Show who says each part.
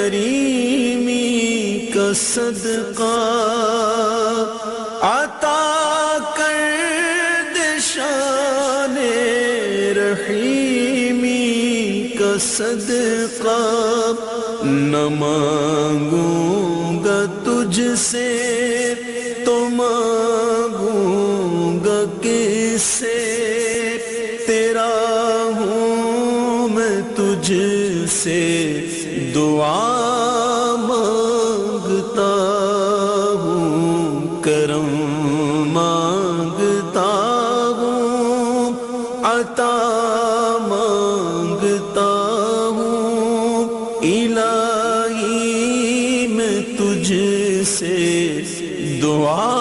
Speaker 1: کریمی کا صدقہ عطا کر دے شان رحیمی کا صدقہ نہ مانگوں گا تجھ سے تو مانگوں گا کس سے تیرا ہوں میں تجھ سے دعا مانگتا ہوں کرم مانگتا ہوں عطا مانگتا ہوں الہی میں تجھ سے دعا